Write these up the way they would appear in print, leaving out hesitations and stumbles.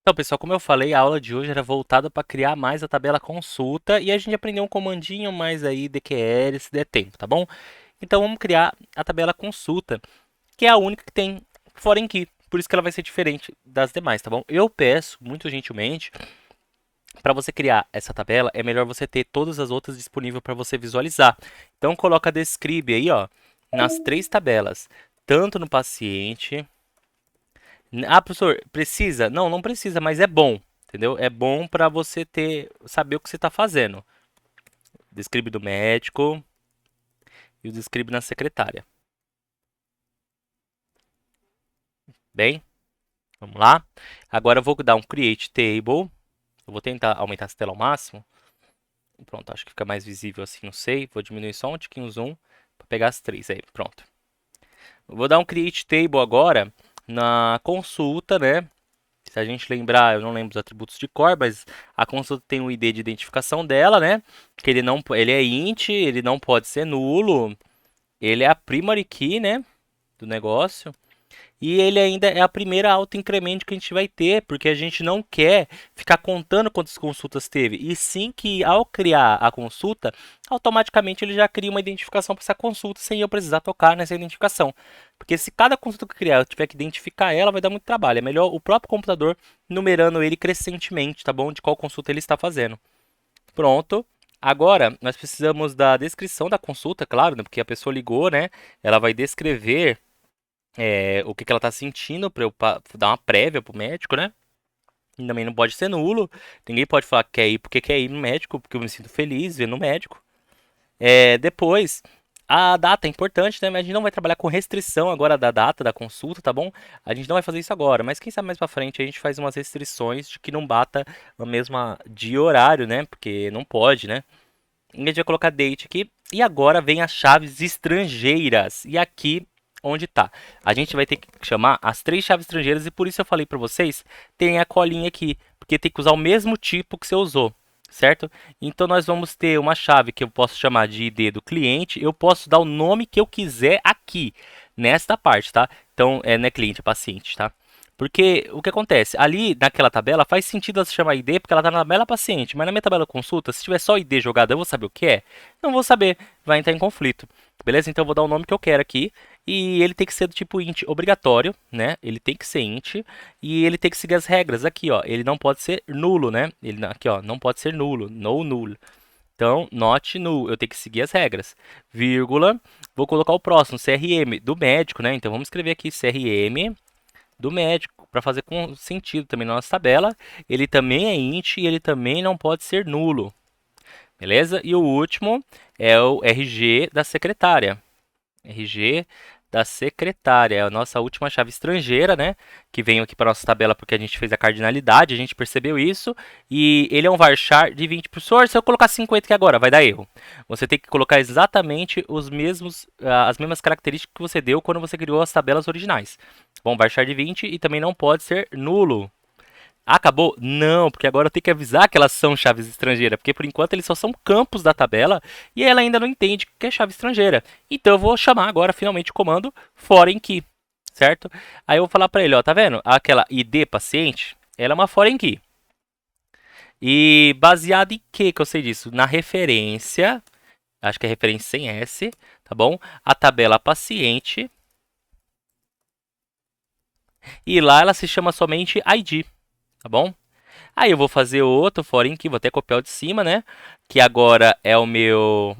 Então, pessoal, como eu falei, a aula de hoje era voltada para criar mais a tabela consulta e a gente aprendeu um comandinho mais aí DQL se der tempo, tá bom? Então vamos criar a tabela consulta, que é a única que tem foreign key, por isso que ela vai ser diferente das demais, tá bom? Eu peço, muito gentilmente, para você criar essa tabela, é melhor você ter todas as outras disponíveis para você visualizar. Então coloca describe aí, ó, nas três tabelas, tanto no paciente. Ah, professor, precisa? Não, não precisa, mas é bom, entendeu? É bom para você ter, saber o que você está fazendo. Describe do médico e o describe na secretária. Bem, vamos lá. Agora eu vou dar um create table. Eu vou tentar aumentar essa tela ao máximo. Pronto, acho que fica mais visível assim, não sei. Vou diminuir só um tiquinho o zoom para pegar as três aí, pronto. Eu vou dar um create table agora na consulta, né? Se a gente lembrar, eu não lembro os atributos de cor, mas a consulta tem o ID de identificação dela, né? Que ele não, ele é int, ele não pode ser nulo. Ele é a primary key, né, do negócio. E ele ainda é a primeira autoincremento que a gente vai ter, porque a gente não quer ficar contando quantas consultas teve, e sim que ao criar a consulta, automaticamente ele já cria uma identificação para essa consulta sem eu precisar tocar nessa identificação. Porque se cada consulta que eu criar eu tiver que identificar ela, vai dar muito trabalho. É melhor o próprio computador numerando ele crescentemente, tá bom? De qual consulta ele está fazendo. Pronto. Agora, nós precisamos da descrição da consulta, claro, né? Porque a pessoa ligou, né? Ela vai descrever o que ela tá sentindo para eu dar uma prévia pro médico, né? E também não pode ser nulo. Ninguém pode falar que quer ir porque quer ir no médico, porque eu me sinto feliz vendo o médico. Depois, a data é importante, né? Mas a gente não vai trabalhar com restrição agora da data da consulta, tá bom? A gente não vai fazer isso agora, mas quem sabe mais pra frente a gente faz umas restrições de que não bata a mesma dia e horário, né? Porque não pode, né? A gente vai colocar date aqui. E agora vem as chaves estrangeiras. E aqui onde tá. A gente vai ter que chamar as três chaves estrangeiras e por isso eu falei para vocês, tem a colinha aqui, porque tem que usar o mesmo tipo que você usou, certo? Então nós vamos ter uma chave que eu posso chamar de ID do cliente, eu posso dar o nome que eu quiser aqui, nesta parte, tá? Então, não é cliente, é paciente, tá? Porque o que acontece? Ali naquela tabela faz sentido ela se chamar ID porque ela está na tabela paciente, mas na minha tabela consulta, se tiver só ID jogado, eu vou saber o que é? Não vou saber, vai entrar em conflito. Beleza? Então eu vou dar o nome que eu quero aqui e ele tem que ser do tipo int obrigatório, né? Ele tem que ser int e ele tem que seguir as regras aqui, ó. Ele não pode ser nulo, né? Ele aqui, ó, não pode ser nulo, no null. Então, not null, eu tenho que seguir as regras. Vírgula, vou colocar o próximo, CRM do médico, né? Então vamos escrever aqui CRM do médico, para fazer com sentido também na nossa tabela. Ele também é int e ele também não pode ser nulo. Beleza? E o último é o RG da secretária. RG da secretária, é a nossa última chave estrangeira, né? Que veio aqui para nossa tabela porque a gente fez a cardinalidade, a gente percebeu isso. E ele é um varchar de 20. Professor, se eu colocar 50 aqui agora, vai dar erro. Você tem que colocar exatamente as mesmas características que você deu quando você criou as tabelas originais. Bom, varchar de 20 e também não pode ser nulo. Acabou? Não, porque agora eu tenho que avisar que elas são chaves estrangeiras, porque por enquanto eles só são campos da tabela e ela ainda não entende o que é chave estrangeira. Então eu vou chamar agora finalmente o comando foreign key, certo? Aí eu vou falar para ele, ó, tá vendo? Aquela ID paciente, ela é uma foreign key. E baseado em que eu sei disso? Na referência, acho que é referência sem S, tá bom? A tabela paciente. E lá ela se chama somente ID, tá bom? Aí eu vou fazer outro foreign key, vou até copiar o de cima, né? Que agora é o meu...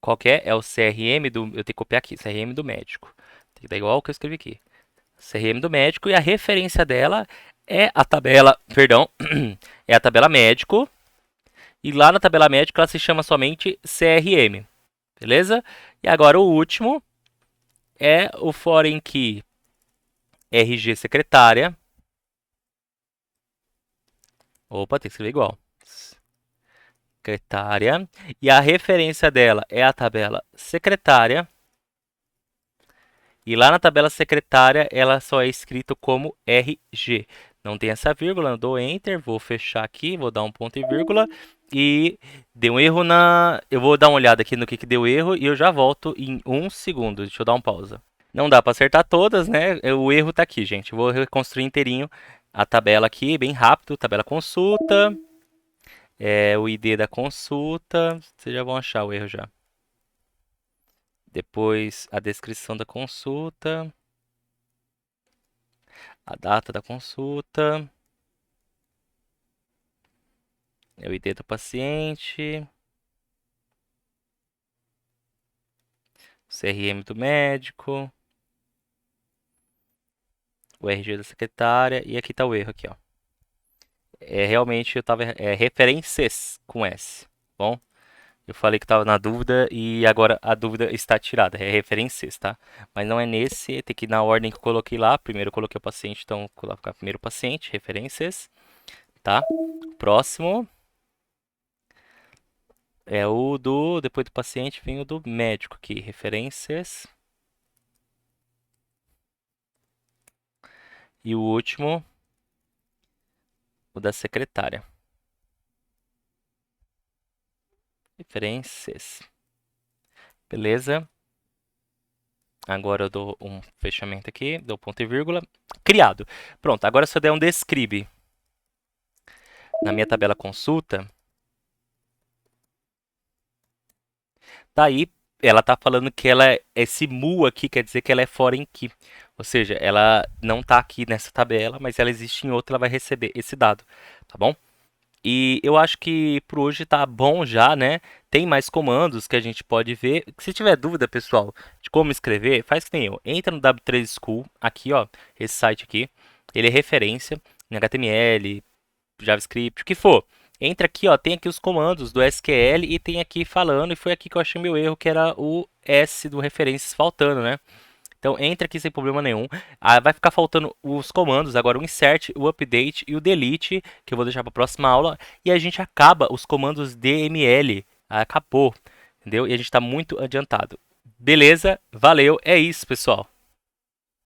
Qual que é? É o CRM do... Eu tenho que copiar aqui, CRM do médico. Tem que dar igual o que eu escrevi aqui. CRM do médico e a referência dela é a tabela... Perdão. É a tabela médico. E lá na tabela médico ela se chama somente CRM. Beleza? E agora o último é o foreign key RG secretária. Opa, tem que escrever igual. Secretária. E a referência dela é a tabela secretária. E lá na tabela secretária, ela só é escrito como RG. Não tem essa vírgula, eu dou Enter, vou fechar aqui, vou dar um ponto e vírgula. E deu um erro na... Eu vou dar uma olhada aqui no que deu erro e eu já volto em um segundo. Deixa eu dar um pausa. Não dá para acertar todas, né? O erro tá aqui, gente. Eu vou reconstruir inteirinho a tabela aqui, bem rápido, tabela consulta, o ID da consulta, vocês já vão achar o erro já. Depois a descrição da consulta, a data da consulta, o ID do paciente, o CRM do médico, o RG da secretária e aqui está o erro aqui, ó. Realmente eu tava referências com S, bom? Eu falei que estava na dúvida e agora a dúvida está tirada. É referências, tá? Mas não é nesse, tem que ir na ordem que eu coloquei lá. Primeiro eu coloquei o paciente, então vou colocar primeiro o paciente, referências, tá? Próximo é o do, depois do paciente vem o do médico aqui, referências. E o último, o da secretária. Referências. Beleza? Agora eu dou um fechamento aqui, dou ponto e vírgula. Criado. Pronto, agora se eu der um describe na minha tabela consulta, tá aí, ela tá falando que ela esse mu aqui quer dizer que ela é foreign key. Ou seja, ela não tá aqui nessa tabela, mas ela existe em outra, ela vai receber esse dado, tá bom? E eu acho que por hoje tá bom já, né? Tem mais comandos que a gente pode ver. Se tiver dúvida, pessoal, de como escrever, faz que nem eu. Entra no W3 School, aqui, ó, esse site aqui. Ele é referência em HTML, JavaScript, o que for. Entra aqui, ó, tem aqui os comandos do SQL e tem aqui falando, e foi aqui que eu achei meu erro, que era o S do referências faltando, né? Então entra aqui sem problema nenhum. Vai ficar faltando os comandos, agora o insert, o update e o delete, que eu vou deixar para a próxima aula. E a gente acaba os comandos DML. Acabou, entendeu? E a gente está muito adiantado. Beleza? Valeu, é isso, pessoal.